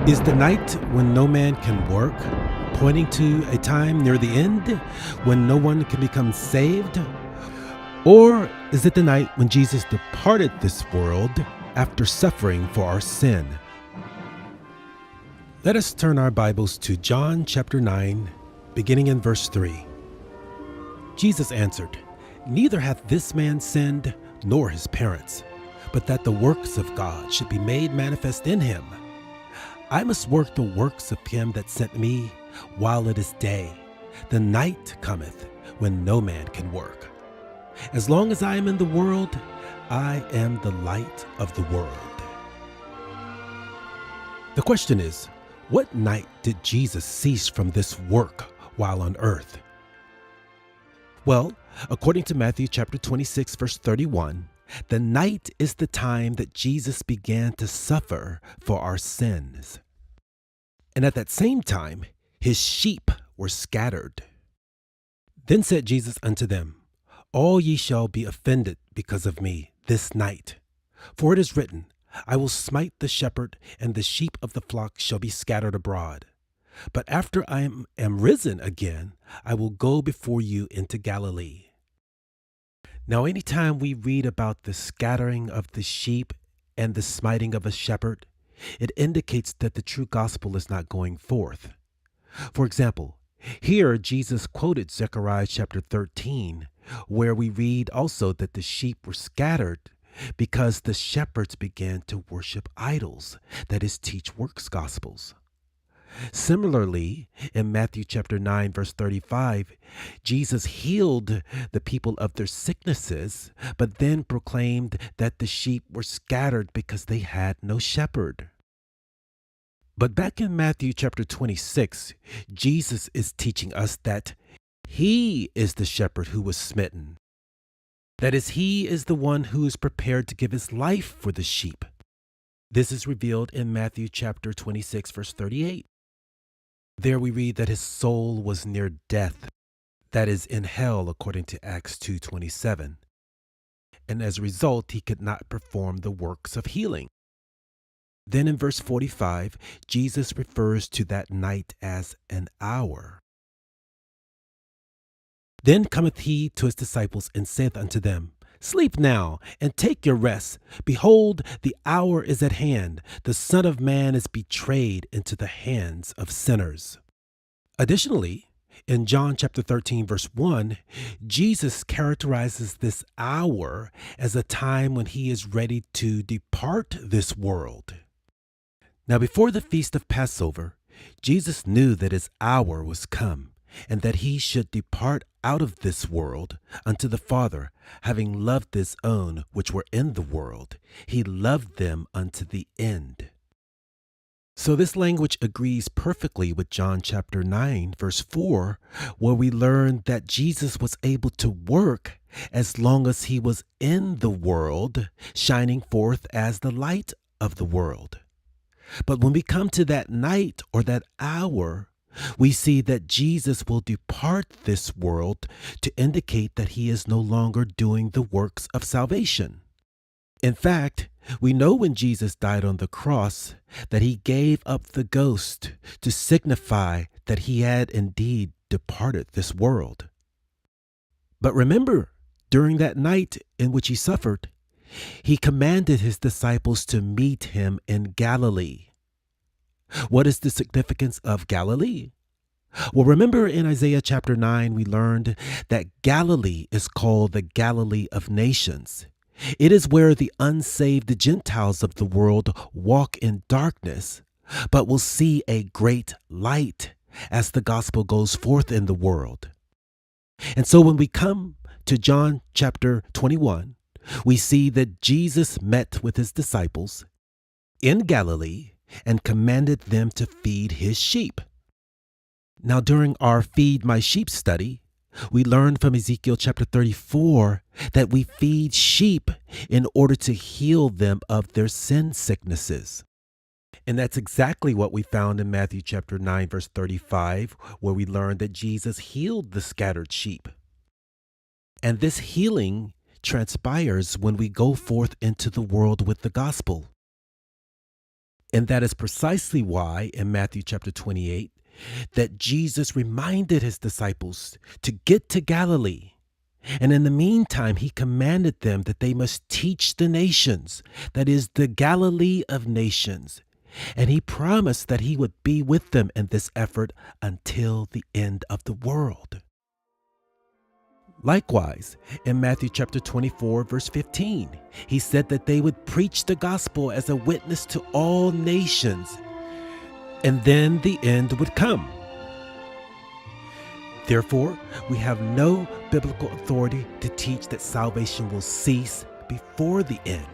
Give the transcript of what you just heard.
Is the night when no man can work pointing to a time near the end when no one can become saved? Or is it the night when Jesus departed this world after suffering for our sin? Let us turn our Bibles to John chapter 9, beginning in verse 3. Jesus answered, "Neither hath this man sinned, nor his parents, but that the works of God should be made manifest in him. I must work the works of him that sent me while it is day. The night cometh when no man can work. As long as I am in the world, I am the light of the world." The question is, what night did Jesus cease from this work while on earth? Well, according to Matthew chapter 26, verse 31, the night is the time that Jesus began to suffer for our sins. And at that same time, his sheep were scattered. Then said Jesus unto them, "All ye shall be offended because of me this night. For it is written, I will smite the shepherd, and the sheep of the flock shall be scattered abroad. But after I am risen again, I will go before you into Galilee." Now, anytime we read about the scattering of the sheep and the smiting of a shepherd, it indicates that the true gospel is not going forth. For example, here Jesus quoted Zechariah chapter 13, where we read also that the sheep were scattered because the shepherds began to worship idols, that is, teach works gospels. Similarly, in Matthew chapter 9, verse 35, Jesus healed the people of their sicknesses, but then proclaimed that the sheep were scattered because they had no shepherd. But back in Matthew chapter 26, Jesus is teaching us that he is the shepherd who was smitten. That is, he is the one who is prepared to give his life for the sheep. This is revealed in Matthew chapter 26, verse 38. There we read that his soul was near death, that is, in hell, according to Acts 2:27. And as a result, he could not perform the works of healing. Then in verse 45, Jesus refers to that night as an hour. Then cometh he to his disciples and saith unto them, "Sleep now, and take your rest. Behold, the hour is at hand. The Son of Man is betrayed into the hands of sinners." Additionally, in John chapter 13, verse 1, Jesus characterizes this hour as a time when he is ready to depart this world. Now, before the feast of Passover, Jesus knew that his hour was come, and that he should depart out of this world unto the Father, having loved his own which were in the world. He loved them unto the end. So this language agrees perfectly with John chapter 9, verse 4, where we learn that Jesus was able to work as long as he was in the world, shining forth as the light of the world. But when we come to that night or that hour, we see that Jesus will depart this world to indicate that he is no longer doing the works of salvation. In fact, we know when Jesus died on the cross that he gave up the ghost to signify that he had indeed departed this world. But remember, during that night in which he suffered, he commanded his disciples to meet him in Galilee. What is the significance of Galilee? Well, remember in Isaiah chapter 9, we learned that Galilee is called the Galilee of nations. It is where the unsaved Gentiles of the world walk in darkness, but will see a great light as the gospel goes forth in the world. And so when we come to John chapter 21, we see that Jesus met with his disciples in Galilee and commanded them to feed his sheep. Now, during our Feed My Sheep study, we learned from Ezekiel chapter 34 that we feed sheep in order to heal them of their sin sicknesses. And that's exactly what we found in Matthew chapter 9, verse 35, where we learned that Jesus healed the scattered sheep. And this healing transpires when we go forth into the world with the gospel. And that is precisely why in Matthew chapter 28, that Jesus reminded his disciples to get to Galilee. And in the meantime, he commanded them that they must teach the nations, that is, the Galilee of nations. And he promised that he would be with them in this effort until the end of the world. Likewise, in Matthew chapter 24, verse 15, he said that they would preach the gospel as a witness to all nations, and then the end would come. Therefore, we have no biblical authority to teach that salvation will cease before the end.